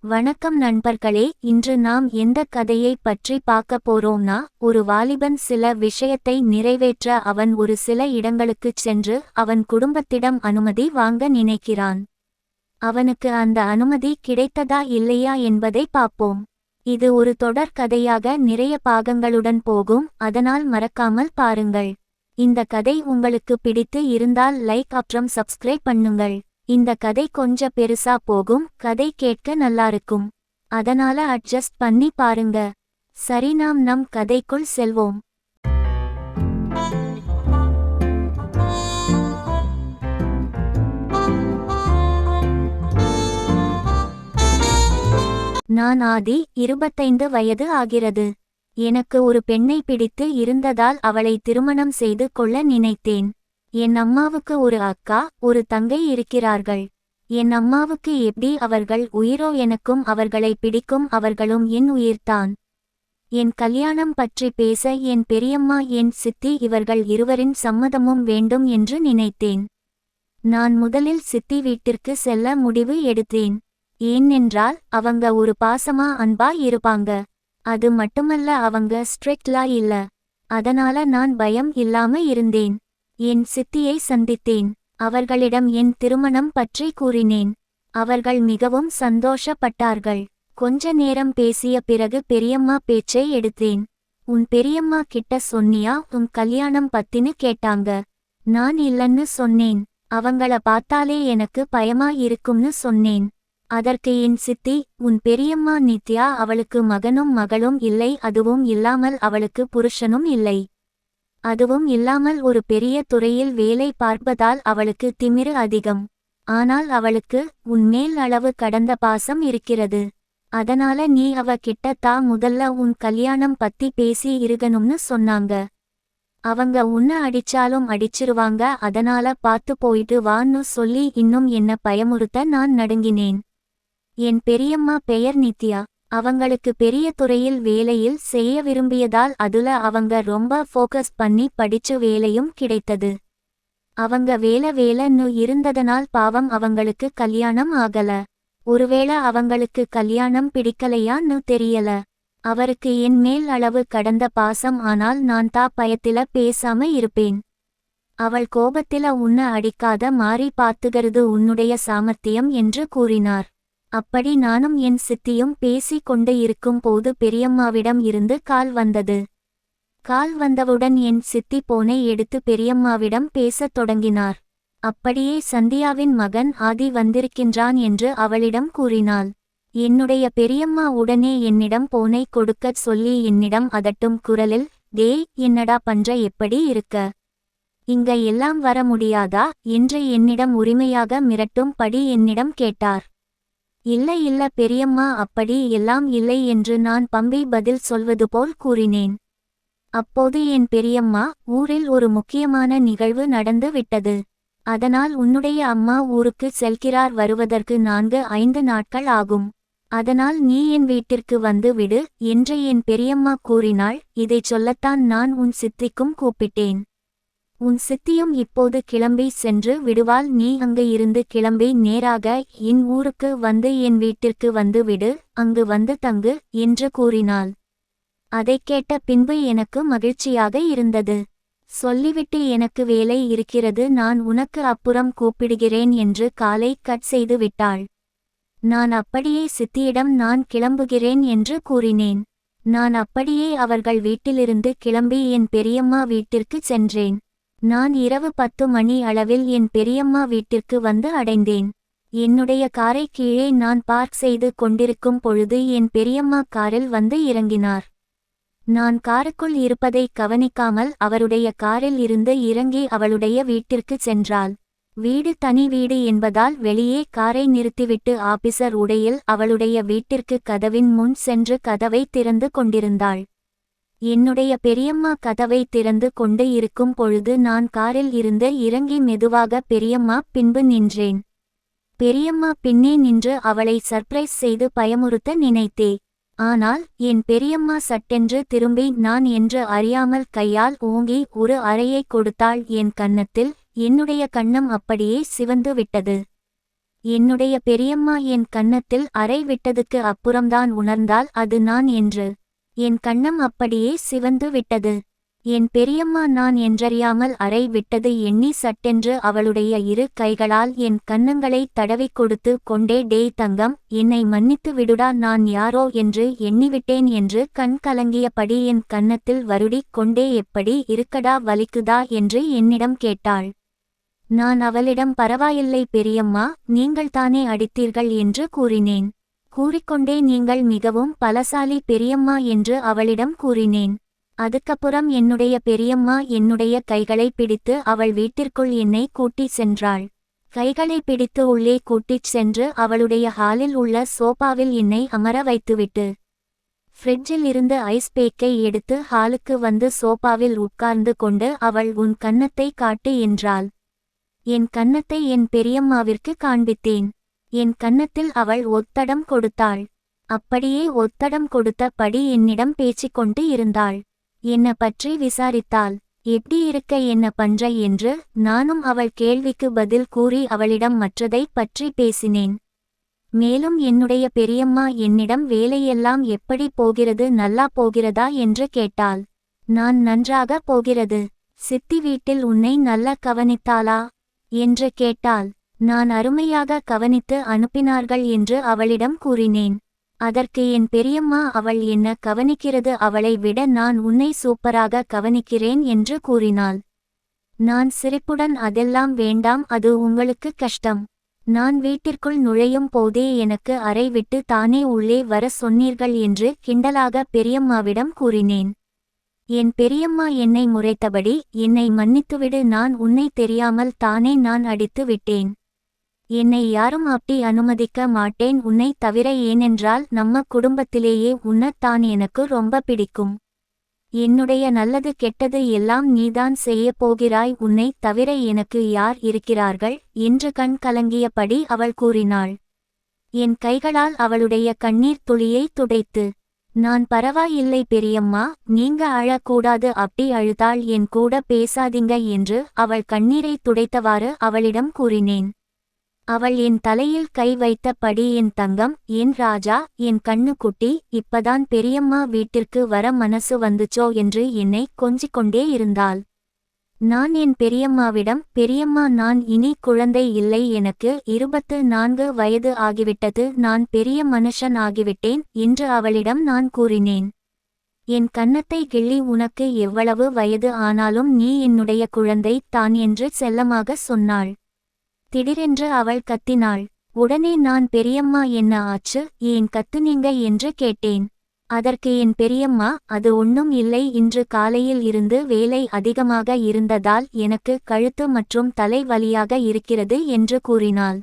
வணக்கம் நண்பர்களே, இன்று நாம் எந்த கதையை பற்றி பார்க்க போறோம்னா, ஒரு வாலிபன் சில விஷயத்தை நிறைவேற்ற அவன் ஒரு சில இடங்களுக்குச் சென்று அவன் குடும்பத்திடம் அனுமதி வாங்க நினைக்கிறான். அவனுக்கு அந்த அனுமதி கிடைத்ததா இல்லையா என்பதை பார்ப்போம். இது ஒரு தொடர் கதையாக நிறைய பாகங்களுடன் போகும், அதனால் மறக்காமல் பாருங்கள். இந்த கதை உங்களுக்கு பிடித்து இருந்தால் லைக் அப்புறம் சப்ஸ்கிரைப் பண்ணுங்கள். இந்த கதை கொஞ்சம் பெருசா போகும், கதை கேட்க நல்லாருக்கும். அதனால அட்ஜஸ்ட் பண்ணி பாருங்க. சரி, நாம் நம் கதைக்குள் செல்வோம். நான் ஆதி, 25 வயது ஆகிறது. எனக்கு ஒரு பெண்ணை பிடித்து இருந்ததால் அவளை திருமணம் செய்து கொள்ள நினைத்தேன். என் அம்மாவுக்கு ஒரு அக்கா, ஒரு தங்கை இருக்கிறார்கள். என் அம்மாவுக்கு எப்படி அவர்கள் உயிரோ, எனக்கும் அவர்களை பிடிக்கும், அவர்களும் என் உயிர்தான். என் கல்யாணம் பற்றி பேச என் பெரியம்மா, என் சித்தி இவர்கள் இருவரின் சம்மதமும் வேண்டும் என்று நினைத்தேன். நான் முதலில் சித்தி வீட்டிற்கு செல்ல முடிவு எடுத்தேன். ஏனென்றால் அவங்க ஒரு பாசமா அன்பா இருப்பாங்க. அது மட்டுமல்ல, அவங்க ஸ்ட்ரிக்ட்லா இல்ல. அதனால நான் பயம் இல்லாம இருந்தேன். என் சித்தியை சந்தித்தேன். அவர்களிடம் என் திருமணம் பற்றி கூறினேன். அவர்கள் மிகவும் சந்தோஷப்பட்டார்கள். கொஞ்ச நேரம் பேசிய பிறகு பெரியம்மா பேச்சை எடுத்தேன். உன் பெரியம்மா கிட்ட சொன்னியா உன் கல்யாணம் பத்தின்னு கேட்டாங்க. நான் இல்லன்னு சொன்னேன். அவங்கள பார்த்தாலே எனக்கு பயமா இருக்கும்னு சொன்னேன். அதற்கு என் சித்தி, உன் பெரியம்மா நித்யா, அவளுக்கு மகனும் மகளும் இல்லை, அதுவும் இல்லாமல் அவளுக்கு புருஷனும் இல்லை. அதுவும் இல்லாமல் ஒரு பெரிய துறையில் வேலை பார்ப்பதால் அவளுக்கு திமிரு அதிகம். ஆனால் அவளுக்கு உன்மேல் அளவு கடந்த பாசம் இருக்கிறது. அதனால நீ அவ கிட்ட முதல்ல உன் கல்யாணம் பத்தி பேசி இருக்கணும்னு சொன்னாங்க. அவங்க உன்னை அடிச்சாலும் அடிச்சிருவாங்க, அதனால பார்த்து போயிட்டு வான்னு சொல்லி இன்னும் என்ன பயமுறுத்த நான் நடுங்கினேன். என் பெரியம்மா பெயர் நித்யா. அவங்களுக்கு பெரிய துறையில் வேலையில் செய்ய விரும்பியதால் அதுல அவங்க ரொம்ப ஃபோக்கஸ் பண்ணி படிச்சு வேலையும் கிடைத்தது. அவங்க வேலைன்னு இருந்ததனால் பாவம் அவங்களுக்கு கல்யாணம் ஆகல. ஒருவேளை அவங்களுக்கு கல்யாணம் பிடிக்கலையான்னு தெரியல. அவருக்கு என் மேல் அளவு கடந்த பாசம், ஆனால் நான் பயத்தில பேசாம இருப்பேன். அவள் கோபத்தில உன்னை அடிக்காத மாறி பார்த்துகிறது உன்னுடைய சாமர்த்தியம் என்று கூறினார். அப்படி நானும் என் சித்தியும் பேசி கொண்டு இருக்கும் போது பெரியம்மாவிடம் இருந்து கால் வந்தது. கால் வந்தவுடன் என் சித்தி போனை எடுத்து பெரியம்மாவிடம் பேசத் தொடங்கினார். அப்படியே சந்தியாவின் மகன் ஆதி வந்திருக்கின்றான் என்று அவளிடம் கூறினாள். என்னுடைய பெரியம்மா உடனே என்னிடம் போனை கொடுக்கச் சொல்லி என்னிடம் அதட்டும் குரலில், டேய், என்னடா பண்ற, எப்படி இருக்க? இங்க எல்லாம் வர முடியாதா என்று என்னிடம் உரிமையாக மிரட்டும் படி என்னிடம் கேட்டார். இல்ல பெரியம்மா, அப்படி எல்லாம் இல்லை என்று நான் பம்பி பதில் சொல்வது போல் கூறினேன். அப்போது என் பெரியம்மா, ஊரில் ஒரு முக்கியமான நிகழ்வு நடந்து விட்டது. அதனால் உன்னுடைய அம்மா ஊருக்கு செல்கிறார், வருவதற்கு 4-5 நாட்கள் ஆகும். அதனால் நீ என் வீட்டிற்கு வந்து விடு என்று என் பெரியம்மா கூறினாள். இதைச் சொல்லத்தான் நான் உன் சித்திக்கும் கூப்பிட்டேன். உன் சித்தியும் இப்போது கிளம்பி சென்று விடுவாள். நீ அங்கு இருந்து கிளம்பி நேராக என் ஊருக்கு வந்து என் வீட்டிற்கு வந்து விடு, அங்கு வந்து தங்கு என்று கூறினாள். அதைக் கேட்ட பின்பு எனக்கு மகிழ்ச்சியாக இருந்தது. சொல்லிவிட்டு, எனக்கு வேலை இருக்கிறது, நான் உனக்கு அப்புறம் கூப்பிடுகிறேன் என்று காலை கட் செய்து விட்டாள். நான் அப்படியே சித்தியிடம் நான் கிளம்புகிறேன் என்று கூறினேன். நான் அப்படியே அவர்கள் வீட்டிலிருந்து கிளம்பி என் பெரியம்மா வீட்டிற்கு சென்றேன். நான் இரவு 10 மணி அளவில் என் பெரியம்மா வீட்டிற்கு வந்து அடைந்தேன். என்னுடைய காரை கீழே நான் பார்க் செய்து கொண்டிருக்கும் பொழுது என் பெரியம்மா காரில் வந்து இறங்கினார். நான் காருக்குள் இருப்பதை கவனிக்காமல் அவருடைய காரில் இருந்து இறங்கி அவளுடைய வீட்டிற்கு சென்றாள். வீடு தனி வீடு என்பதால் வெளியே காரை நிறுத்திவிட்டு ஆபிசர் உடையில் அவளுடைய வீட்டிற்கு கதவின் முன் சென்று கதவை திறந்து கொண்டிருந்தாள். என்னுடைய பெரியம்மா கதவை திறந்து கொண்டு இருக்கும் பொழுது நான் காரில் இருந்து இறங்கி மெதுவாக பெரியம்மா பின்பு நின்றேன். பெரியம்மா பின்னே நின்று அவளை சர்ப்ரைஸ் செய்து பயமுறுத்த நினைத்தே. ஆனால் என் பெரியம்மா சட்டென்று திரும்பி நான் என்று அறியாமல் கையால் ஓங்கி ஒரு அறையை கொடுத்தாள் என் கன்னத்தில். என்னுடைய கன்னம் அப்படியே சிவந்து விட்டது. என்னுடைய பெரியம்மா என் கன்னத்தில் அறை விட்டதுக்கு அப்புறம்தான் உணர்ந்தாள் அது நான் என்று. என் கன்னம் அப்படியே சிவந்து விட்டது. என் பெரியம்மா நான் என்றறியாமல் அறை விட்டது எண்ணி சட்டென்று அவளுடைய இரு கைகளால் என் கன்னங்களை தடவிக் கொடுத்து கொண்டே டேய் தங்கம், என்னை மன்னித்து விடுடா, நான் யாரோ என்று எண்ணிவிட்டேன் என்று கண் கலங்கியபடி என் கன்னத்தில் வருடிக் கொண்டே எப்படி இருக்கடா, வலிக்குதா என்று என்னிடம் கேட்டாள். நான் அவளிடம் பரவாயில்லை பெரியம்மா, நீங்கள் தானே அடித்தீர்கள் என்று கூறினேன். கூறிக்கொண்டே நீங்கள் மிகவும் பலசாலி பெரியம்மா என்று அவளிடம் கூறினேன். அதுக்கப்புறம் என்னுடைய பெரியம்மா என்னுடைய கைகளை பிடித்து அவள் வீட்டிற்குள் என்னை கூட்டிச் சென்றாள். கைகளை பிடித்து உள்ளே கூட்டிச் சென்று அவளுடைய ஹாலில் உள்ள சோபாவில் என்னை அமர வைத்துவிட்டு ஃப்ரிட்ஜில் இருந்து ஐஸ் பேக்கை எடுத்து ஹாலுக்கு வந்து சோபாவில் உட்கார்ந்து கொண்டு அவள் உன் கன்னத்தை காட்டு என்றாள். என் கன்னத்தை என் பெரியம்மாவிற்கு காண்பித்தேன். என் கன்னத்தில் அவள் ஒத்தடம் கொடுத்தாள். அப்படியே ஒத்தடம் கொடுத்த படி என்னிடம் பேசிக்கொண்டு இருந்தாள். என்ன பற்றி விசாரித்தாள். எப்படி இருக்க என்ன பண்ற என்று நானும் அவள் கேள்விக்கு பதில் கூறி அவளிடம் மற்றதை பற்றி பேசினேன். மேலும் என்னுடைய பெரியம்மா என்னிடம் வேலையெல்லாம் எப்படி போகிறது, நல்லா போகிறதா என்று கேட்டாள். நான் நன்றாக போகிறது. சித்தி வீட்டில் உன்னை நல்லா கவனித்தாளா என்று கேட்டாள். நான் அருமையாக கவனித்து அனுப்பினார்கள் என்று அவளிடம் கூறினேன். அதற்கு என் பெரியம்மா அவள் என்ன கவனிக்கிறது, அவளை விட நான் உன்னை சூப்பராக கவனிக்கிறேன் என்று கூறினாள். நான் சிரிப்புடன் அதெல்லாம் வேண்டாம், அது உங்களுக்கு கஷ்டம். நான் வீட்டிற்குள் நுழையும் போதே எனக்கு அறை விட்டு தானே உள்ளே வர சொன்னீர்கள் என்று கிண்டலாக பெரியம்மாவிடம் கூறினேன். என் பெரியம்மா என்னை முறைத்தபடி என்னை மன்னித்துவிடு, நான் உன்னை தெரியாமல் தானே நான் அடித்து விட்டேன். என்னை யாரும் அப்படி அனுமதிக்க மாட்டேன் உன்னை தவிர, ஏனென்றால் நம்ம குடும்பத்திலேயே உன்னைத்தான் எனக்கு ரொம்ப பிடிக்கும். என்னுடைய நல்லது கெட்டது எல்லாம் நீதான் செய்ய போகிறாய், உன்னை தவிர எனக்கு யார் இருக்கிறார்கள் என்று கண் கலங்கியபடி அவள் கூறினாள். என் கைகளால் அவளுடைய கண்ணீர் துளியை துடைத்து நான் பரவாயில்லை பெரியம்மா, நீங்க அழக்கூடாது, அப்படி அழுதாள், என் கூட பேசாதீங்க என்று அவள் கண்ணீரை துடைத்தவாறு அவளிடம் கூறினேன். அவள் என் தலையில் கை வைத்தபடி என் தங்கம், என் ராஜா, என் கண்ணுக்குட்டி, இப்பதான் பெரியம்மா வீட்டிற்கு வர மனசு வந்துச்சோ என்று என்னை கொஞ்சிக் கொண்டே இருந்தாள். நான் என் பெரியம்மாவிடம், பெரியம்மா நான் இனி குழந்தை இல்லை, எனக்கு 24 வயது ஆகிவிட்டது, நான் பெரிய மனுஷன் ஆகிவிட்டேன் என்று அவளிடம் நான் கூறினேன். என் கன்னத்தை கிள்ளி உனக்கு எவ்வளவு வயது ஆனாலும் நீ என்னுடைய குழந்தை தான் என்று செல்லமாக சொன்னாள். திடீரென்று அவள் கத்தினாள். உடனே நான் பெரியம்மா என்ன ஆச்சு, ஏன் கத்துனீங்க என்று கேட்டேன். அதற்கு என் பெரியம்மா, அது ஒன்னும் இல்லை, இன்று காலையில் இருந்து வேலை அதிகமாக இருந்ததால் எனக்கு கழுத்து மற்றும் தலை வலியாக இருக்கிறது என்று கூறினாள்.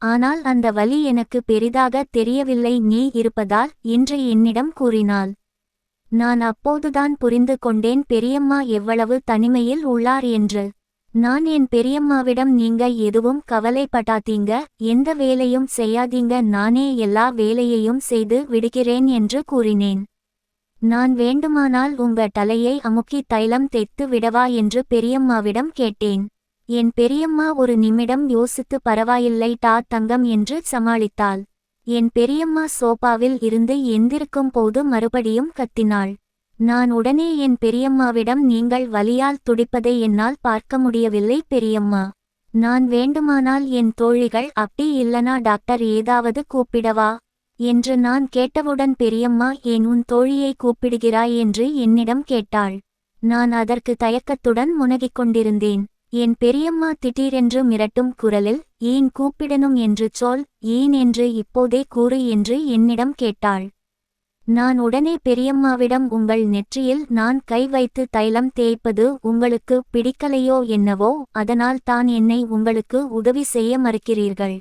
ஆனால் அந்த வலி எனக்கு பெரிதாக தெரியவில்லை நீ இருப்பதால் என்று என்னிடம் கூறினாள். நான் அப்போதுதான் புரிந்து கொண்டேன் பெரியம்மா எவ்வளவு தனிமையில் உள்ளார் என்று. நான் என் பெரியம்மாவிடம் நீங்க எதுவும் கவலைப்படாதீங்க, எந்த வேலையும் செய்யாதீங்க, நானே எல்லா வேலையையும் செய்து விடுகிறேன் என்று கூறினேன். நான் வேண்டுமானால் உங்க தலையை அமுக்கி தைலம் தேய்த்து விடவா என்று பெரியம்மாவிடம் கேட்டேன். என் பெரியம்மா ஒரு நிமிடம் யோசித்து பரவாயில்லை டா தங்கம் என்று சமாளித்தாள். என் பெரியம்மா சோபாவில் இருந்து எந்திருக்கும் போது மறுபடியும் கத்தினாள். நான் உடனே என் பெரியம்மாவிடம் நீங்கள் வலியால் துடிப்பதை என்னால் பார்க்க முடியவில்லை பெரியம்மா, நான் வேண்டுமானால் என் தோழிகள், அப்படி இல்லனா டாக்டர் ஏதாவது கூப்பிடவா என்று நான் கேட்டவுடன் பெரியம்மா ஏன் உன் தோழியை கூப்பிடுகிறாய் என்று என்னிடம் கேட்டாள். நான் அதற்கு தயக்கத்துடன் முனகிக் கொண்டிருந்தேன். என் பெரியம்மா திடீரென்று மிரட்டும் குரலில் ஏன் கூப்பிடணும் என்று சொல், ஏன் என்று இப்போதே கூறு என்று என்னிடம் கேட்டாள். நான் உடனே பெரியம்மாவிடம் உங்கள் நெற்றியில் நான் கை வைத்து தைலம் தேய்ப்பது உங்களுக்கு பிடிக்கலையோ என்னவோ, அதனால் தான் என்னை உங்களுக்கு உதவி செய்ய மறுக்கிறீர்கள்.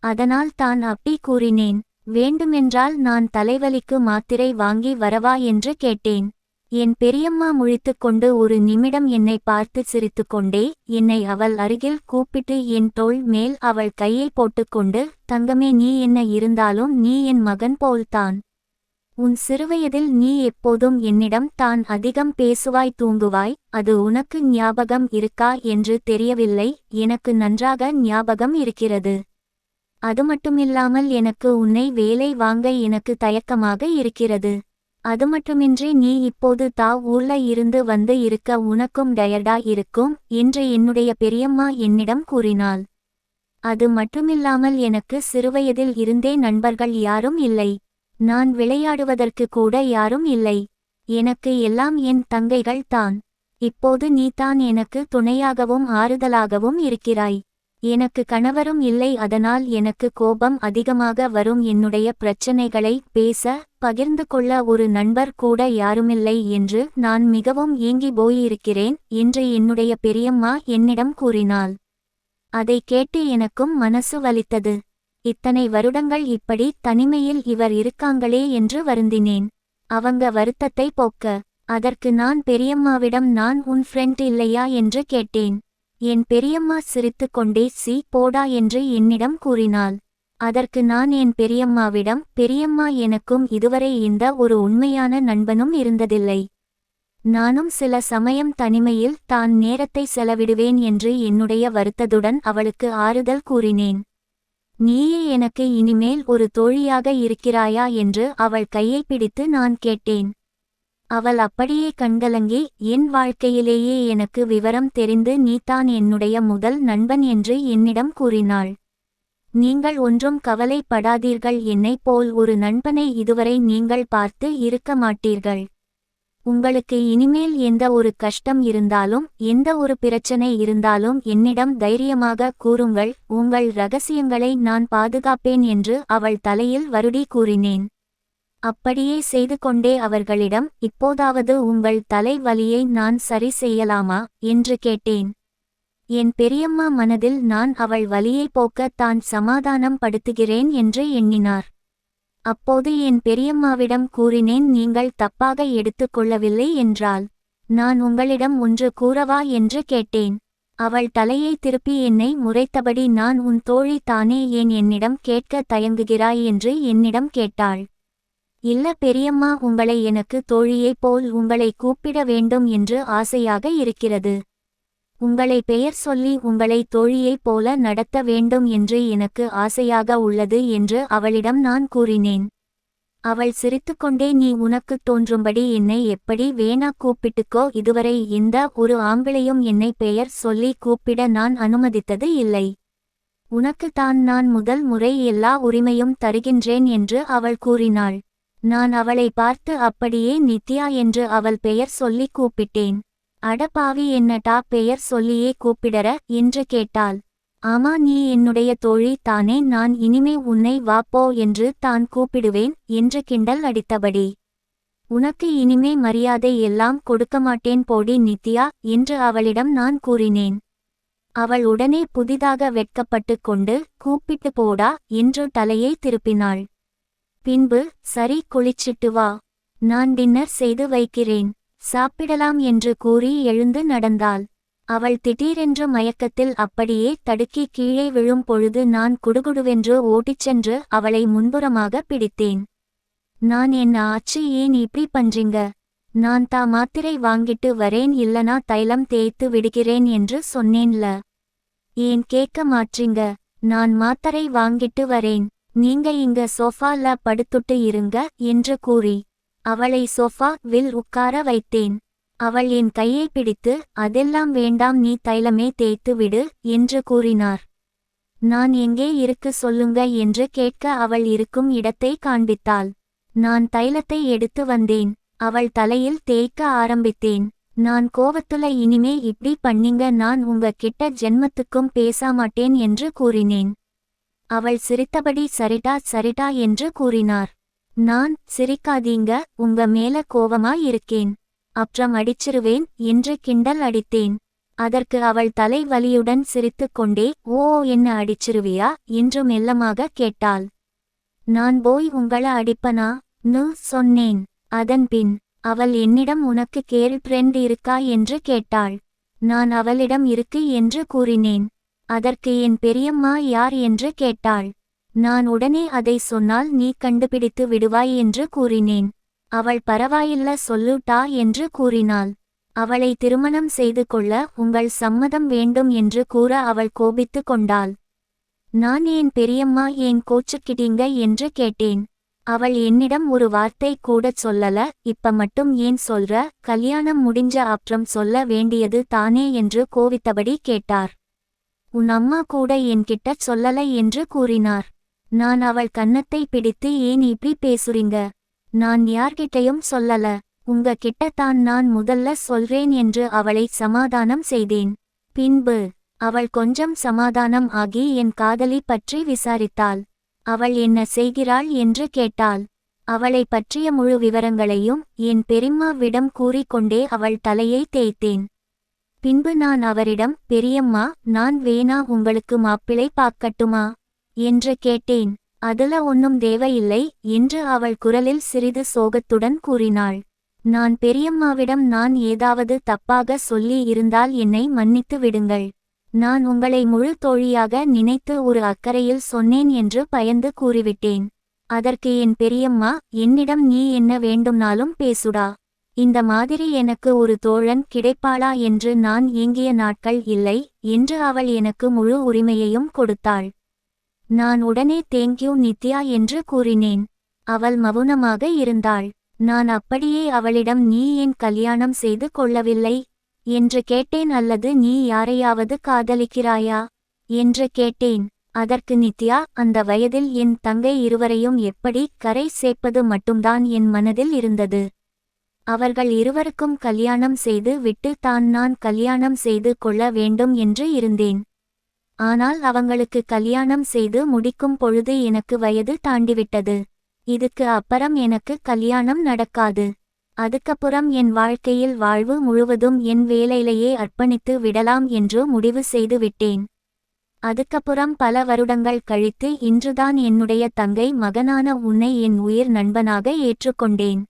அதனால் தான் அப்படி கூறினேன். வேண்டுமென்றால் நான் தலைவலிக்கு மாத்திரை வாங்கி வரவா என்று கேட்டேன். என் பெரியம்மா முழித்துக்கொண்டு ஒரு நிமிடம் என்னை பார்த்து சிரித்துக்கொண்டே என்னை அவள் அருகில் கூப்பிட்டு என் தோள் மேல் அவள் கையை போட்டுக்கொண்டு, தங்கமே நீ என்ன இருந்தாலும் நீ என் மகன் போல்தான். உன் சிறுவயதில் நீ எப்போதும் என்னிடம் தான் அதிகம் பேசுவாய், தூங்குவாய், அது உனக்கு ஞாபகம் இருக்கா என்று தெரியவில்லை, எனக்கு நன்றாக ஞாபகம் இருக்கிறது. அது மட்டுமில்லாமல் எனக்கு உன்னை வேலை வாங்க எனக்கு தயக்கமாக இருக்கிறது. அது மட்டுமின்றி நீ இப்போது ஊர்ல இருந்து வந்து இருக்க உனக்கும் டயர்டா இருக்கும் என்று என்னுடைய பெரியம்மா என்னிடம் கூறினாள். அது மட்டுமில்லாமல் எனக்கு சிறுவயதில் இருந்தே நண்பர்கள் யாரும் இல்லை. நான் விளையாடுவதற்கு கூட யாரும் இல்லை. எனக்கு எல்லாம் என் தங்கைகள் தான். இப்போது நீதான் எனக்கு துணையாகவும் ஆறுதலாகவும் இருக்கிறாய். எனக்கு கணவரும் இல்லை, அதனால் எனக்கு கோபம் அதிகமாக வரும். என்னுடைய பிரச்சனைகளை பேச பகிர்ந்து கொள்ள ஒரு நண்பர் கூட யாருமில்லை என்று நான் மிகவும் ஏங்கி போயிருக்கிறேன் என்று என்னுடைய பெரியம்மா என்னிடம் கூறினாள். அதை கேட்டு எனக்கும் மனசு வலித்தது. இத்தனை வருடங்கள் இப்படி தனிமையில் இவர் இருக்காங்களே என்று வருந்தினேன். அவங்க வருத்தத்தை போக்க அதற்கு நான் பெரியம்மாவிடம் நான் உன் ஃப்ரெண்ட் இல்லையா என்று கேட்டேன். என் பெரியம்மா சிரித்து கொண்டே சி போடா என்று என்னிடம் கூறினாள். அதற்கு நான் என் பெரியம்மாவிடம், பெரியம்மா எனக்கும் இதுவரை இந்த ஒரு உண்மையான நண்பனும் இருந்ததில்லை. நானும் சில சமயம் தனிமையில் தான் நேரத்தை செலவிடுவேன் என்று என்னுடைய வருத்தத்துடன் அவளுக்கு ஆறுதல் கூறினேன். நீயே எனக்கு இனிமேல் ஒரு தோழியாக இருக்கிறாயா என்று அவள் கையை பிடித்து நான் கேட்டேன். அவள் அப்படியே கண்கலங்கி, என் வாழ்க்கையிலேயே எனக்கு விவரம் தெரிந்து நீதான் என்னுடைய முதல் நண்பன் என்று என்னிடம் கூறினாள். நீங்கள் ஒன்றும் கவலைப்படாதீர்கள், என்னைப் போல் ஒரு நண்பனை இதுவரை நீங்கள் பார்த்து இருக்க மாட்டீர்கள். உங்களுக்கு இனிமேல் எந்த ஒரு கஷ்டம் இருந்தாலும் எந்த ஒரு பிரச்சனை இருந்தாலும் என்னிடம் தைரியமாக கூறுங்கள், உங்கள் இரகசியங்களை நான் பாதுகாப்பேன் என்று அவள் தலையில் வருடி கூறினேன். அப்படியே செய்து கொண்டே அவர்களிடம், இப்போதாவது உங்கள் தலை வலியை நான் சரி செய்யலாமா என்று கேட்டேன். என் பெரியம்மா மனதில் நான் அவள் வலியை போக்க தான் சமாதானம் படுத்துகிறேன் என்று எண்ணினார். அப்போது என் பெரியம்மாவிடம் கூறினேன், நீங்கள் தப்பாக எடுத்துக்கொள்ளவில்லை என்றால் நான் உங்களிடம் ஒன்று கூறவா என்று கேட்டேன். அவள் தலையை திருப்பி என்னை முறைத்தபடி, நான் உன் தோழி தானே, ஏன் என்னிடம் கேட்க தயங்குகிறாய் என்று என்னிடம் கேட்டாள். இல்ல பெரியம்மா, உங்களை எனக்கு தோழியைப் போல் உங்களை கூப்பிட வேண்டும் என்று ஆசையாக இருக்கிறது. உங்களை பெயர் சொல்லி உங்களை தோழியைப் போல நடத்த வேண்டும் என்று எனக்கு ஆசையாக உள்ளது என்று அவளிடம் நான் கூறினேன். அவள் சிரித்துக்கொண்டே, நீ உனக்கு தோன்றும்படி என்னை எப்படி வேணா கூப்பிட்டுக்கோ, இதுவரை எந்த ஒரு ஆம்பளையும் என்னை பெயர் சொல்லி கூப்பிட நான் அனுமதித்தது இல்லை. உனக்கு தான் நான் முதல் முறை எல்லா உரிமையும் தருகின்றேன் என்று அவள் கூறினாள். நான் அவளை பார்த்து அப்படியே நித்யா என்று அவள் பெயர் சொல்லி கூப்பிட்டேன். அடப்பாவி, என்னடா பெயர் சொல்லியே கூப்பிடற என்று கேட்டாள். ஆமா, நீ என்னுடைய தோழி தானே, நான் இனிமே உன்னை வாப்போ என்று தான் கூப்பிடுவேன் என்று கிண்டல் அடித்தபடி, உனக்கு இனிமே மரியாதை எல்லாம் கொடுக்க மாட்டேன் போடி நித்யா என்று அவளிடம் நான் கூறினேன். அவள் உடனே புதிதாக வெட்கப்பட்டு கொண்டு, கூப்பிட்டு போடா என்று தலையை திருப்பினாள். பின்பு, சரி குளிச்சிட்டு வா, நான் டின்னர் செய்து வைக்கிறேன், சாப்பிடலாம் என்று கூறி எழுந்து நடந்தாள். அவள் திடீரென்று மயக்கத்தில் அப்படியே தடுக்கி கீழே விழும் பொழுது நான் குடுகுடுவென்று ஓட்டிச் சென்று அவளை முன்புறமாக பிடித்தேன். நான், என்ன ஆச்சு, ஏன் இப்படி பண்றீங்க? நான் மாத்திரை வாங்கிட்டு வரேன், இல்லனா தைலம் தேய்த்து விடுகிறேன் என்று சொன்னேன்ல, ஏன் கேட்க மாட்டீங்க? நான் மாத்திரை வாங்கிட்டு வரேன், நீங்க இங்க சோஃபால படுத்துட்டு இருங்க என்று கூறி அவளை சோஃபாவில் உட்கார வைத்தேன். அவள் என் கையை பிடித்து, அதெல்லாம் வேண்டாம், நீ தைலமே தேய்த்து விடு என்று கூறினார். நான் எங்கே இருக்கு சொல்லுங்க என்று கேட்க அவள் இருக்கும் இடத்தை காண்பித்தாள். நான் தைலத்தை எடுத்து வந்தேன். அவள் தலையில் தேய்க்க ஆரம்பித்தேன். நான் கோவத்துல, இனிமே இப்படி பண்ணீங்க நான் உங்க கிட்ட ஜென்மத்துக்கும் பேசாமாட்டேன் என்று கூறினேன். அவள் சிரித்தபடி சரிடா சரிடா என்று கூறினார். நான், சிரிக்காதீங்க, உங்க மேல கோவமா இருக்கேன், அப்புறம் அடிச்சிருவேன் என்று கிண்டல் அடித்தேன். அதற்கு அவள் தலை வலியுடன் சிரித்து கொண்டே, ஓ, என்ன அடிச்சிருவியா என்று மெல்லமாக கேட்டாள். நான் போய் உங்கள அடிப்பனா னு சொன்னேன். அதன்பின் அவள் என்னிடம், உனக்கு கேர்ள் ஃப்ரெண்ட் இருக்கா என்று கேட்டாள். நான் அவளிடம் இருக்கு என்று கூறினேன். அதற்கு என் பெரியம்மா யார் என்று கேட்டாள். நான் உடனே அதை சொன்னால் நீ கண்டுபிடித்து விடுவாய் என்று கூறினேன். அவள் பரவாயில்ல சொல்லுட்டா என்று கூறினாள். அவளை திருமணம் செய்து கொள்ள உங்கள் சம்மதம் வேண்டும் என்று கூற அவள் கோபித்து கொண்டாள். நான் ஏன் பெரியம்மா ஏன் கோச்சுக்கிட்டீங்க என்று கேட்டேன். அவள் என்னிடம் ஒரு வார்த்தை கூடச் சொல்லல. இப்ப மட்டும் ஏன் சொல்ற, கல்யாணம் முடிஞ்ச அப்புறம் சொல்ல வேண்டியது தானே என்று கோவித்தபடி கேட்டார். உன் அம்மா கூட என்கிட்ட சொல்லலை என்று கூறினார். நான் அவள் கன்னத்தை பிடித்து ஏன் இப்படி பேசுறீங்க, நான் யார்கிட்டையும் சொல்லல, உங்க கிட்டத்தான் நான் முதல்ல சொல்றேன் என்று அவளை சமாதானம் செய்தேன். பின்பு அவள் கொஞ்சம் சமாதானம் ஆகி என் காதலி பற்றி விசாரித்தாள். அவள் என்ன செய்கிறாள் என்று கேட்டாள். அவளை பற்றிய முழு விவரங்களையும் என் பெரியம்மாவிடம் கூறிக்கொண்டே அவள் தலையை தேய்த்தேன். பின்பு நான் அவரிடம், பெரியம்மா, நான் வேணா உங்களுக்கு மாப்பிளை பார்க்கட்டுமா என்று கேட்டேன். அதுல ஒன்னும் தேவையில்லை என்று அவள் குரலில் சிறிது சோகத்துடன் கூறினாள். நான் பெரியம்மாவிடம், நான் ஏதாவது தப்பாக சொல்லி இருந்தால் என்னை மன்னித்து விடுங்கள், நான் உங்களை முழு தோழியாக நினைத்து ஒரு அக்கறையில் சொன்னேன் என்று பயந்து கூறிவிட்டேன். அதற்கு என் பெரியம்மா, என்னிடம் நீ என்ன வேண்டும்னாலும் பேசுடா, இந்த மாதிரி எனக்கு ஒரு தோழன் கிடைப்பாளா என்று நான் ஏங்கிய நாட்கள் இல்லை என்று அவள் எனக்கு முழு உரிமையையும் கொடுத்தாள். நான் உடனே தேங்க்யூ நித்யா என்று கூறினேன். அவள் மௌனமாக இருந்தாள். நான் அப்படியே அவளிடம், நீ ஏன் கல்யாணம் செய்து கொள்ளவில்லை என்று கேட்டேன். அல்லது நீ யாரையாவது காதலிக்கிறாயா என்று கேட்டேன். அதற்கு நித்யா, அந்த வயதில் என் தங்கை இருவரையும் எப்படி கரை சேர்ப்பது மட்டும்தான் என் மனதில் இருந்தது. அவர்கள் இருவருக்கும் கல்யாணம் செய்து விட்டு தான் நான் கல்யாணம் செய்து கொள்ள வேண்டும் என்று இருந்தேன். ஆனால் அவங்களுக்கு கல்யாணம் செய்து முடிக்கும் பொழுது எனக்கு வயது தாண்டிவிட்டது. இதுக்கு அப்புறம் எனக்கு கல்யாணம் நடக்காது. அதுக்கப்புறம் என் வாழ்க்கையில் வாழ்வு முழுவதும் என் வேலையிலேயே அர்ப்பணித்து விடலாம் என்று முடிவு செய்து விட்டேன். அதுக்கப்புறம் பல வருடங்கள் கழித்து இன்றுதான் என்னுடைய தங்கை மகனான உன்னை என் உயிர் நண்பனாக ஏற்றுக்கொண்டேன்.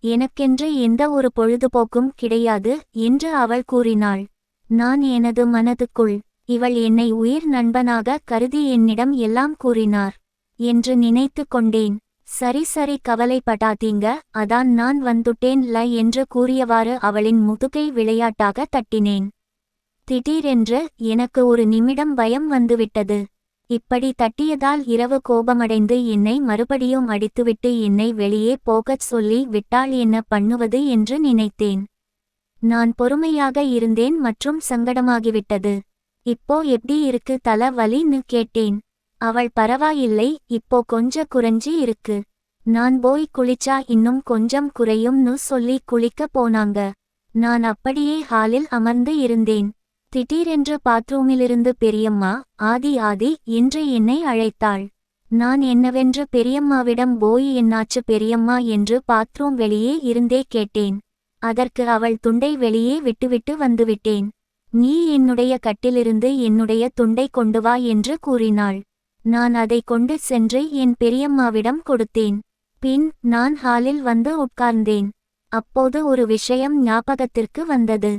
எனக்கென்று எந்த ஒரு பொழுதுபோக்கும் கிடையாது என்று அவள் கூறினாள். நான் எனது மனதுக்குள், இவள் என்னை உயிர் நண்பனாக கருதி என்னிடம் எல்லாம் கூறினார் என்று நினைத்து கொண்டேன். சரி சரி, கவலைப்படாதீங்க, அதான் நான் வந்துட்டேன்ல என்று கூறியவாறு அவளின் முதுகை விளையாட்டாக தட்டினேன். திடீரென்று எனக்கு ஒரு நிமிடம் பயம் வந்துவிட்டது. இப்படி தட்டியதால் இரவு கோபமடைந்து என்னை மறுபடியும் அடித்துவிட்டு என்னை வெளியே போகச் சொல்லி விட்டால் என்ன பண்ணுவது என்று நினைத்தேன். நான் பொறுமையாக இருந்தேன் மற்றும் சங்கடமாகிவிட்டது. இப்போ எப்படி இருக்கு தல வலின்னு கேட்டேன். அவள், பரவாயில்லை, இப்போ கொஞ்ச குறைஞ்சி இருக்கு, நான் போய் குளிச்சா இன்னும் கொஞ்சம் குறையும்னு சொல்லி குளிக்க போனாங்க. நான் அப்படியே ஹாலில் அமர்ந்து இருந்தேன். திடீரென்று பாத்ரூமிலிருந்து பெரியம்மா, ஆதி ஆதி என்று என்னை அழைத்தாள். நான் என்னவென்று பெரியம்மாவிடம் போய் என்னாச்சு பெரியம்மா என்று பாத்ரூம் வெளியே இருந்தே கேட்டேன். அதற்கு அவள், துண்டை வெளியே விட்டுவிட்டு வந்துவிட்டேன், நீ என்னுடைய கட்டிலிருந்து என்னுடைய துண்டை கொண்டு வா என்று கூறினாள். நான் அதை கொண்டு சென்று என் பெரியம்மாவிடம் கொடுத்தேன். பின் நான் ஹாலில் வந்து உட்கார்ந்தேன். அப்போது ஒரு விஷயம் ஞாபகத்திற்கு வந்தது.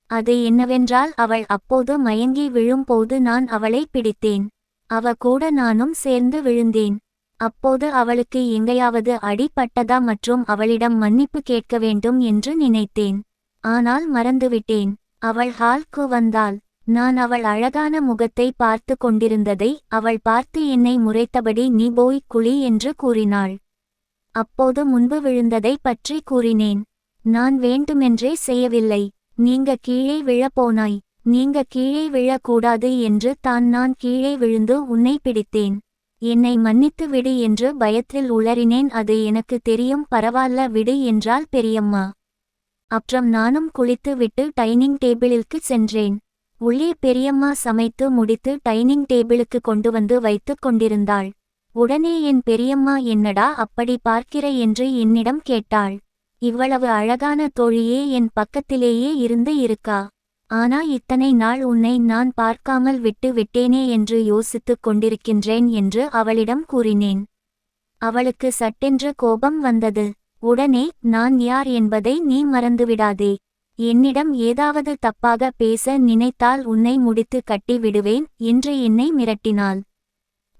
அது என்னவென்றால், அவள் அப்போது மயங்கி விழும்போது நான் அவளை பிடித்தேன். அவ கூட நானும் சேர்ந்து விழுந்தேன். அப்போது அவளுக்கு எங்கேயாவது அடிபட்டதா மற்றும் அவளிடம் மன்னிப்பு கேட்க வேண்டும் என்று நினைத்தேன். ஆனால் மறந்துவிட்டேன். அவள் ஹால்க்கு வந்தாள். நான் அவள் அழகான முகத்தை பார்த்து கொண்டிருந்ததை அவள் பார்த்து என்னை முறைத்தபடி, நீ போய் குளி என்று கூறினாள். அப்போது முன்பு விழுந்ததை பற்றி கூறினேன். நான் வேண்டுமென்றே செய்யவில்லை, நீங்க கீழே விழப்போனாய், நீங்க கீழே விழக்கூடாது என்று தான் நான் கீழே விழுந்து உன்னை பிடித்தேன். என்னை மன்னித்து விடு என்று பயத்தில் உளறினேன். அது எனக்கு தெரியும், பரவால்ல விடு என்றாள் பெரியம்மா. அப்புறம் நானும் குளித்து விட்டு டைனிங் டேபிளிற்கு சென்றேன். உள்ளே பெரியம்மா சமைத்து முடித்து டைனிங் டேபிளுக்கு கொண்டு வந்து வைத்து கொண்டிருந்தாள். உடனே என் பெரியம்மா, என்னடா அப்படி பார்க்கிற என்று என்னிடம் கேட்டாள். இவ்வளவு அழகான தோழியே என் பக்கத்திலேயே இருந்து இருக்கா, ஆனா இத்தனை நாள் உன்னை நான் பார்க்காமல் விட்டு விட்டேனே என்று யோசித்துக் கொண்டிருக்கின்றேன் என்று அவளிடம் கூறினேன். அவளுக்கு சட்டென்று கோபம் வந்தது. உடனே, நான் யார் என்பதை நீ மறந்துவிடாதே, என்னிடம் ஏதாவது தப்பாக பேச நினைத்தால் உன்னை முடித்து கட்டி விடுவேன் என்று என்னை மிரட்டினாள்.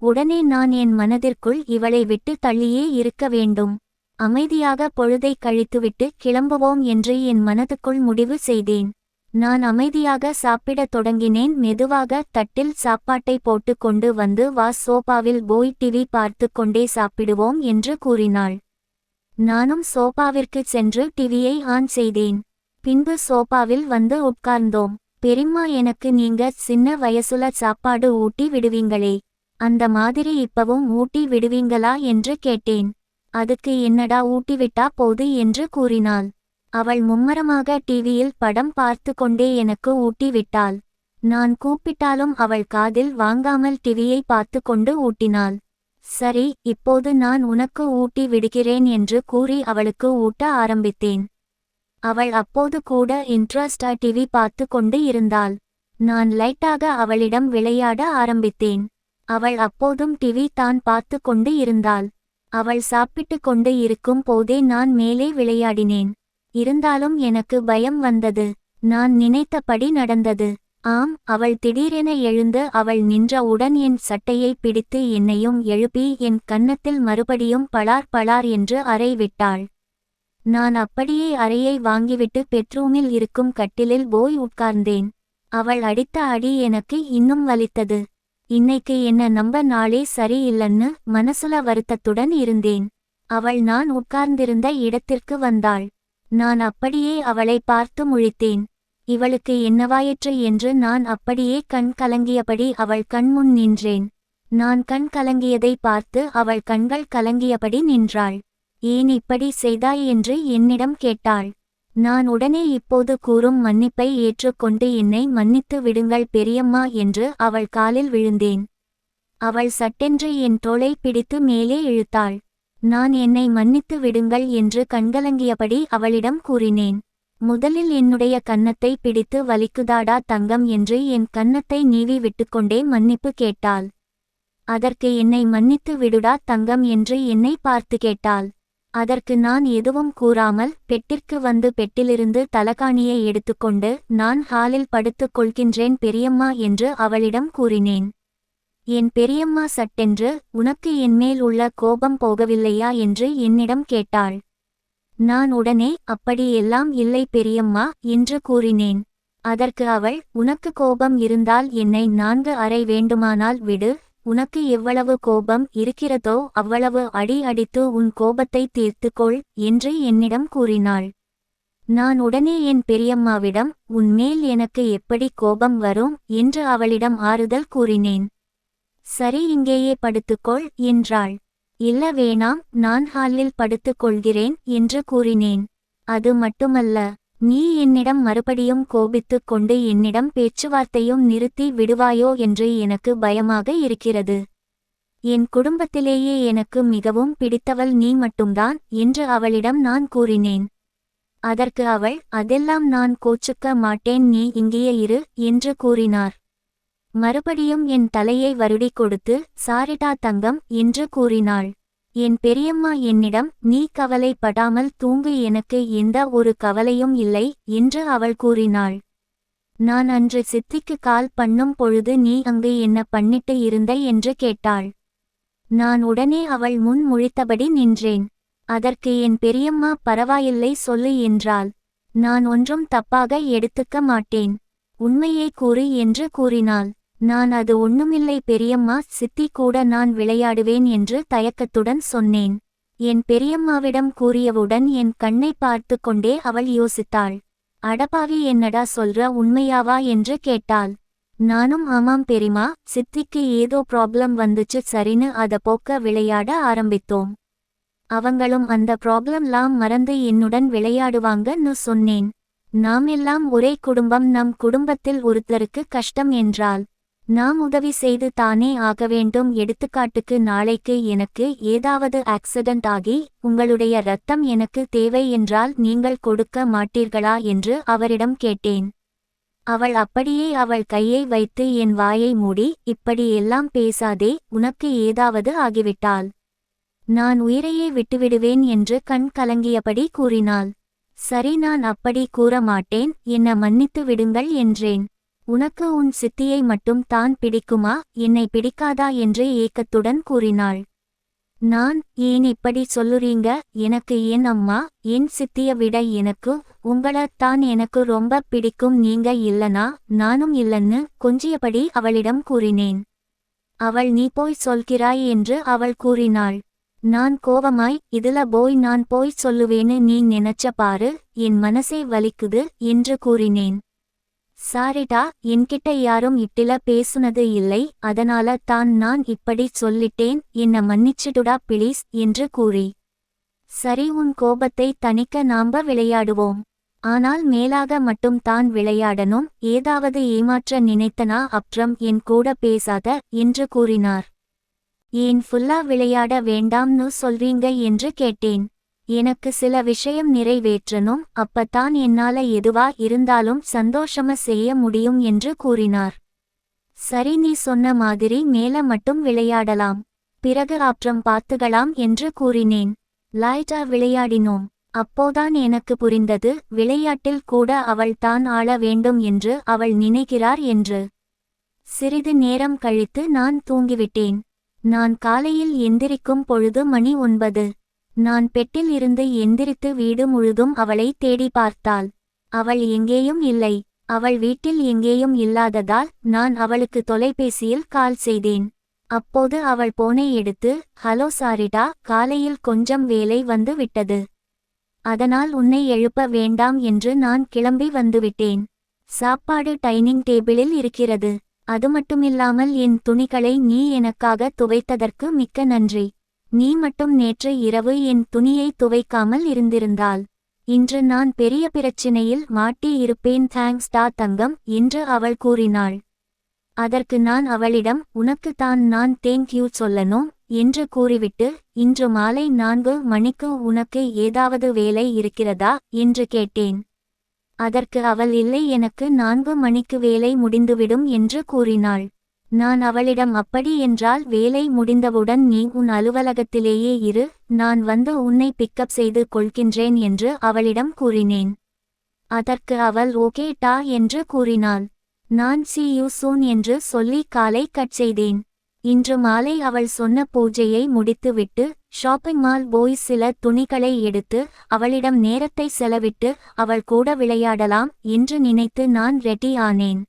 உடனே நான் என் மனதிற்குள், இவளை விட்டு தள்ளியே இருக்க வேண்டும், அமைதியாக பொழுதை கழித்துவிட்டு கிளம்புவோம் என்று என் மனதுக்குள் முடிவு செய்தேன். நான் அமைதியாக சாப்பிடத் தொடங்கினேன். மெதுவாக தட்டில் சாப்பாட்டை போட்டு கொண்டு வந்து, வா, சோபாவில் போய் டிவி பார்த்து கொண்டே சாப்பிடுவோம் என்று கூறினாள். நானும் சோபாவிற்குச் சென்று டிவியை ஆன் செய்தேன். பின்பு சோபாவில் வந்து உட்கார்ந்தோம். பெரியம்மா, எனக்கு நீங்க சின்ன வயசுல சாப்பாடு ஊட்டி விடுவீங்களே, அந்த மாதிரி இப்பவும் ஊட்டி விடுவீங்களா என்று கேட்டேன். அதுக்கு என்னடா, ஊட்டிவிட்டா போது என்று கூறினாள். அவள் மும்மரமாக டிவியில் படம் பார்த்து கொண்டே எனக்கு ஊட்டி விட்டாள். நான் கூப்பிட்டாலும் அவள் காதில் வாங்காமல் டிவியை பார்த்து கொண்டு ஊட்டினாள். சரி, இப்போது நான் உனக்கு ஊட்டி விடுகிறேன் என்று கூறி அவளுக்கு ஊட்ட ஆரம்பித்தேன். அவள் அப்போது கூட இன்ட்ரெஸ்டா டிவி பார்த்து கொண்டு இருந்தாள். நான் லைட்டாக அவளிடம் விளையாட ஆரம்பித்தேன். அவள் அப்போதும் டிவி தான் பார்த்து கொண்டு இருந்தாள். அவள் சாப்பிட்டு கொண்டு இருக்கும் போதே நான் மேலே விளையாடினேன். இருந்தாலும் எனக்கு பயம் வந்தது. நான் நினைத்தபடி நடந்தது. ஆம், அவள் திடீரென எழுந்து அவள் நின்றவுடன் என் சட்டையை பிடித்து என்னையும் எழுப்பி என் கன்னத்தில் மறுபடியும் பளார் பளார் என்று அறை விட்டாள். நான் அப்படியே அறையை வாங்கிவிட்டு பெட்ரூமில் இருக்கும் கட்டிலில் போய் உட்கார்ந்தேன். அவள் அடித்த அடி எனக்கு இன்னும் வலித்தது. இன்னைக்கு என்ன நம்ப நாளே சரியில்லைன்னு மனசுல வருத்தத்துடன் இருந்தேன். அவள் நான் உட்கார்ந்திருந்த இடத்திற்கு வந்தாள். நான் அப்படியே அவளை பார்த்து முழித்தேன். இவளுக்கு என்னவாயிற்று என்று நான் அப்படியே கண் கலங்கியபடி அவள் கண்முன் நின்றேன். நான் கண் கலங்கியதை பார்த்து அவள் கண்கள் கலங்கியபடி நின்றாள். ஏன் இப்படி செய்தாய் என்று என்னிடம் கேட்டாள். நான் உடனே இப்போது கூறும் மன்னிப்பை ஏற்றுக்கொண்டு என்னை மன்னித்து விடுங்கள் பெரியம்மா என்று அவள் காலில் விழுந்தேன். அவள் சட்டென்று என் தோளை பிடித்து மேலே இழுத்தாள். நான் என்னை மன்னித்து விடுங்கள் என்று கண்கலங்கியபடி அவளிடம் கூறினேன். முதலில் என்னுடைய கன்னத்தை பிடித்து, வலிக்குதாடா தங்கம் என்று என் கன்னத்தை நீவி விட்டுக்கொண்டே மன்னிப்பு கேட்டாள். அதற்கு என்னை மன்னித்து விடுடா தங்கம் என்று என்னை பார்த்து கேட்டாள். அதற்கு நான் எதுவும் கூறாமல் பெட்டிற்கு வந்து பெட்டிலிருந்து தலகாணியை எடுத்துக்கொண்டு, நான் ஹாலில் படுத்துக் கொள்கின்றேன் பெரியம்மா என்று அவளிடம் கூறினேன். என் பெரியம்மா சட்டென்று, உனக்கு என்மேல் உள்ள கோபம் போகவில்லையா என்று என்னிடம் கேட்டாள். நான் உடனே, அப்படி எல்லாம் இல்லை பெரியம்மா என்று கூறினேன். அதற்கு அவள், உனக்கு கோபம் இருந்தால் என்னை 4 அறை வேண்டுமானால் விடு, உனக்கு எவ்வளவு கோபம் இருக்கிறதோ அவ்வளவு அடி அடித்து உன் கோபத்தை தீர்த்துக்கொள் என்று என்னிடம் கூறினாள். நான் உடனே என் பெரியம்மாவிடம், உன்மேல் எனக்கு எப்படி கோபம் வரும் என்று அவளிடம் ஆறுதல் கூறினேன். சரி, இங்கேயே படுத்துக்கொள் என்றாள். இல்ல வேணாம், நான் ஹாலில் படுத்துக் கொள்கிறேன் என்று கூறினேன். அது மட்டுமல்ல, நீ என்னிடம் மறுபடியும் கோபித்துக் கொண்டு என்னிடம் பேச்சுவார்த்தையும் நிறுத்தி விடுவாயோ என்று எனக்கு பயமாக இருக்கிறது. என் குடும்பத்திலேயே எனக்கு மிகவும் பிடித்தவள் நீ மட்டும்தான் என்று அவளிடம் நான் கூறினேன். அதற்கு அவள், அதெல்லாம் நான் கோச்சுக்க மாட்டேன், நீ இங்கேயே இரு என்று கூறினார். மறுபடியும் என் தலையை வருடி கொடுத்து, சாரிடா தங்கம் என்று கூறினாள். என் பெரியம்மா என்னிடம், நீ கவலைப்படாமல் தூங்கு, எனக்கு எந்த ஒரு கவலையும் இல்லை என்று அவள் கூறினாள். நான் அன்று சித்திக்கு கால் பண்ணும் பொழுது நீ அங்கு என்ன பண்ணிட்டு இருந்த என்று கேட்டாள். நான் உடனே அவள் முன் முழித்தபடி நின்றேன். அதற்கு என் பெரியம்மா, பரவாயில்லை சொல்லு என்றாள். நான் ஒன்றும் தப்பாக எடுத்துக்க மாட்டேன், உண்மையை கூறு என்று கூறினாள். நான் அது ஒண்ணுமில்லை பெரியம்மா, சித்தி கூட நான் விளையாடுவேன் என்று தயக்கத்துடன் சொன்னேன். என் பெரியம்மாவிடம் கூறியவுடன் என் கண்ணை பார்த்து கொண்டே அவள் யோசித்தாள். அடப்பாவி, என்னடா சொல்ற, உண்மையாவா என்று கேட்டாள். நானும் ஆமாம் பெரியம்மா, சித்திக்கு ஏதோ ப்ராப்ளம் வந்துச்சு, சரின்னு அத போக்க விளையாட ஆரம்பித்தோம். அவங்களும் அந்த ப்ராப்ளம்லாம் மறந்து என்னுடன் விளையாடுவாங்கன்னு சொன்னேன். நாம் எல்லாம் ஒரே குடும்பம், நம் குடும்பத்தில் ஒருத்தருக்கு கஷ்டம் என்றால் நாம் உதவி செய்து தானே ஆக வேண்டும். எடுத்துக்காட்டுக்கு, நாளைக்கு எனக்கு ஏதாவது ஆக்சிடென்ட் ஆகி உங்களுடைய இரத்தம் எனக்கு தேவை என்றால் நீங்கள் கொடுக்க மாட்டீர்களா என்று அவரிடம் கேட்டேன். அவள் அப்படியே அவள் கையை வைத்து என் வாயை மூடி, இப்படி எல்லாம் பேசாதே, உனக்கு ஏதாவது ஆகிவிட்டால் நான் உயிரையே விட்டுவிடுவேன் என்று கண் கலங்கியபடி கூறினாள். சரி, நான் அப்படி கூற மாட்டேன், என்ன மன்னித்து விடுங்கள் என்றேன். உனக்கு உன் சித்தியை மட்டும் தான் பிடிக்குமா, என்னை பிடிக்காதா என்று ஏக்கத்துடன் கூறினாள். நான், ஏன் இப்படி சொல்லுறீங்க, எனக்கு என் அம்மா, என் சித்திய விட எனக்கு உங்களத்தான் எனக்கு ரொம்ப பிடிக்கும், நீங்க இல்லனா நானும் இல்லன்னு கொஞ்சியபடி அவளிடம் கூறினேன். அவள் நீ போய் சொல்கிறாய் என்று அவள் கூறினாள். நான் கோபமாய், இதுல போய் நான் போய் சொல்லுவேன்னு நீ நினைச்ச பாரு, என் மனசே வலிக்குது என்று கூறினேன். சாரிடா, என்கிட்ட யாரும் இட்டில பேசுனது இல்லை, அதனால தான் நான் இப்படி சொல்லிட்டேன், என்ன மன்னிச்சிடுடா பிளீஸ் என்று கூறி. சரி, உன் கோபத்தை தணிக்க நாம்ப விளையாடுவோம். ஆனால் மேலாக மட்டும் தான் விளையாடணும், ஏதாவது ஏமாற்ற நினைத்தனா அப்புறம் என் கூட பேசாத என்று கூறினார். ஏன் ஃபுல்லா விளையாட வேண்டாம்னு சொல்றீங்க என்று கேட்டேன். எனக்கு சில விஷயம் நிறைவேற்றணும், அப்பத்தான் என்னால எதுவா இருந்தாலும் சந்தோஷமா செய்ய முடியும் என்று கூறினார். சரி, நீ சொன்ன மாதிரி மேல மட்டும் விளையாடலாம், பிறகு அப்புறம் பார்த்துக்கலாம் என்று கூறினேன். லைட்டா விளையாடினோம். அப்போதான் எனக்கு புரிந்தது, விளையாட்டில் கூட அவள் தான் ஆள வேண்டும் என்று அவள் நினைக்கிறார் என்று. சிறிது நேரம் கழித்து நான் தூங்கிவிட்டேன். நான் காலையில் எந்திரிக்கும் பொழுது மணி 9. நான் பெட்டில் இருந்து எந்திரித்து வீடு முழுதும் அவளை தேடி பார்த்தாள். அவள் எங்கேயும் இல்லை. அவள் வீட்டில் எங்கேயும் இல்லாததால் நான் அவளுக்கு தொலைபேசியில் கால் செய்தேன். அப்போது அவள் போனை எடுத்து, ஹலோ சாரிடா, காலையில் கொஞ்சம் வேலை வந்து விட்டது, அதனால் உன்னை எழுப்ப வேண்டாம் என்று நான் கிளம்பி வந்துவிட்டேன். சாப்பாடு டைனிங் டேபிளில் இருக்கிறது. அது மட்டுமில்லாமல் என் துணிகளை நீ எனக்காக துவைத்ததற்கு மிக்க நன்றி. நீ மட்டும் நேற்று இரவு என் துணியை துவைக்காமல் இருந்திருந்தால் இன்று நான் பெரிய பிரச்சினையில் மாட்டி இருப்பேன், தேங்க்ஸ்டா தங்கம் என்று அவள் கூறினாள். அதற்கு நான் அவளிடம், உனக்கு தான் நான் தேங்க்யூ சொல்லணும் என்று கூறிவிட்டு, இன்று மாலை 4 மணிக்கு உனக்கு ஏதாவது வேலை இருக்கிறதா என்று கேட்டேன். அதற்கு அவள், இல்லை, எனக்கு 4 மணிக்கு வேலை முடிந்துவிடும் என்று கூறினாள். நான் அவளிடம், அப்படி என்றால் வேலை முடிந்தவுடன் நீ உன் அலுவலகத்திலேயே இரு, நான் வந்து உன்னை பிக்கப் செய்து கொள்கின்றேன் என்று அவளிடம் கூறினேன். அதற்கு அவள் ஓகே டா என்று கூறினாள். நான் see you soon என்று சொல்லி காலை கட் செய்தேன். இன்று மாலை அவள் சொன்ன பூஜையை முடித்துவிட்டு ஷாப்பிங் மால் போய் சில துணிகளை எடுத்து அவளிடம் நேரத்தை செலவிட்டு அவள் கூட விளையாடலாம் என்று நினைத்து நான் ரெடி ஆனேன்.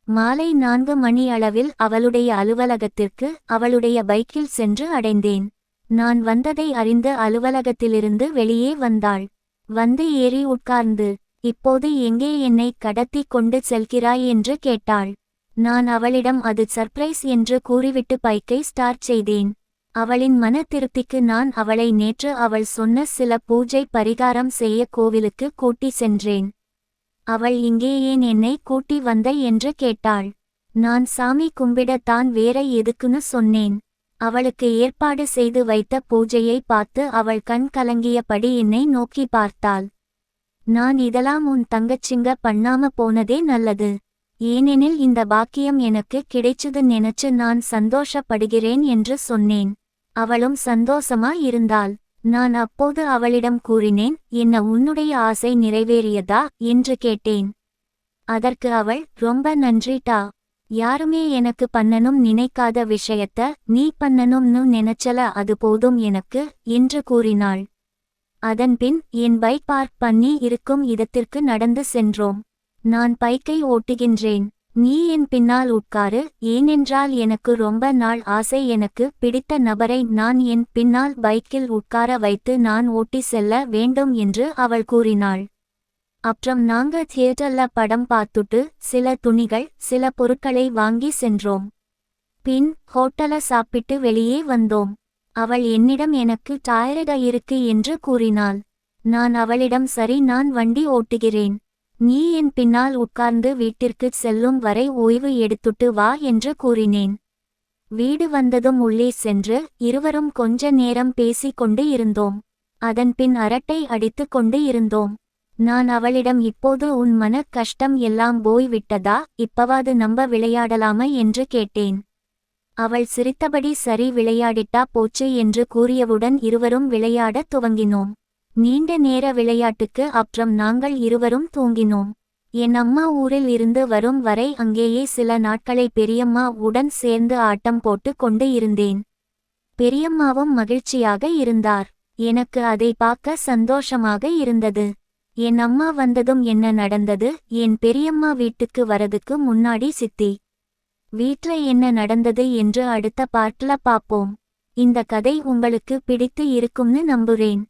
மாலை 4 மணி அளவில் அவளுடைய அலுவலகத்திற்கு அவளுடைய பைக்கில் சென்று அடைந்தேன். நான் வந்ததை அறிந்து அலுவலகத்திலிருந்து வெளியே வந்தாள். வந்து ஏறி உட்கார்ந்து, இப்போது எங்கே என்னை கடத்தி கொண்டு செல்கிறாய் என்று கேட்டாள். நான் அவளிடம் அது சர்ப்ரைஸ் என்று கூறிவிட்டு பைக்கை ஸ்டார்ட் செய்தேன். அவளின் மன திருப்திக்கு நான் அவளை நேற்று அவள் சொன்ன சில பூஜை பரிகாரம் செய்ய கோவிலுக்கு கூட்டி சென்றேன். அவள், இங்கே ஏன் என்னை கூட்டி வந்த என்று கேட்டாள். நான் சாமி கும்பிடத்தான், வேற எதுக்குன்னு சொன்னேன். அவளுக்கு ஏற்பாடு செய்து வைத்த பூஜையை பார்த்து அவள் கண் கலங்கியபடி என்னை நோக்கி பார்த்தாள். நான், இதெல்லாம் உன் தங்கச்சிங்க பண்ணாம போனதே நல்லது, ஏனெனில் இந்த பாக்கியம் எனக்கு கிடைச்சது நினைச்சு நான் சந்தோஷப்படுகிறேன் என்று சொன்னேன். அவளும் சந்தோஷமா இருந்தாள். நான் அப்போது அவளிடம் கூறினேன், என்ன உன்னுடைய ஆசை நிறைவேறியதா என்று கேட்டேன். அதற்கு அவள், ரொம்ப நன்றிடா, யாருமே எனக்கு பண்ணணும் நினைக்காத விஷயத்த நீ பண்ணணும்னு நினைச்சல, அது போதும் எனக்கு என்று கூறினாள். அதன்பின் என் பைக் பார்க் பண்ணி இருக்கும் இடத்திற்கு நடந்து சென்றோம். நான் பைக்கை ஓட்டுகின்றேன், நீ என் பின்னால் உட்காரு, ஏனென்றால் எனக்கு ரொம்ப நாள் ஆசை, எனக்கு பிடித்த நபரை நான் என் பின்னால் பைக்கில் உட்கார வைத்து நான் ஓட்டி செல்ல வேண்டும் என்று அவள் கூறினாள். அப்புறம் நாங்க தியேட்டர்ல படம் பார்த்துட்டு சில துணிகள் சில பொருட்களை வாங்கி சென்றோம். பின் ஹோட்டல சாப்பிட்டு வெளியே வந்தோம். அவள் என்னிடம், எனக்கு டயர்டா இருக்கு என்று கூறினாள். நான் அவளிடம், சரி, நான் வண்டி ஓட்டுகிறேன், நீ என் பின்னால் உட்கார்ந்து வீட்டிற்கு செல்லும் வரை ஓய்வு எடுத்துட்டு வா என்று கூறினேன். வீடு வந்ததும் உள்ளே சென்று இருவரும் கொஞ்ச நேரம் பேசிக் கொண்டு இருந்தோம். அதன்பின் அரட்டை அடித்து கொண்டு இருந்தோம். நான் அவளிடம், இப்போது உன் மன கஷ்டம் எல்லாம் போய் விட்டதா, இப்பவாது நம்ப விளையாடலாமா என்று கேட்டேன். அவள் சிரித்தபடி, சரி, விளையாடிட்டா போச்சு என்று கூறியவுடன் இருவரும் விளையாடத் துவங்கினோம். நீண்ட நேர விளையாட்டுக்கு அப்புறம் நாங்கள் இருவரும் தூங்கினோம். என் அம்மா ஊரில் இருந்து வரும் வரை அங்கேயே சில நாட்களை பெரியம்மா உடன் சேர்ந்து ஆட்டம் போட்டு கொண்டு இருந்தேன். பெரியம்மாவும் மகிழ்ச்சியாக இருந்தார். எனக்கு அதை பார்க்க சந்தோஷமாக இருந்தது. என் அம்மா வந்ததும் என்ன நடந்தது? என் பெரியம்மா வீட்டுக்கு வரதுக்கு முன்னாடி சித்தி வீட்ல என்ன நடந்தது என்று அடுத்த பார்ட்ல பாப்போம். இந்த கதை உங்களுக்கு பிடித்து இருக்கும்னு நம்புறேன்.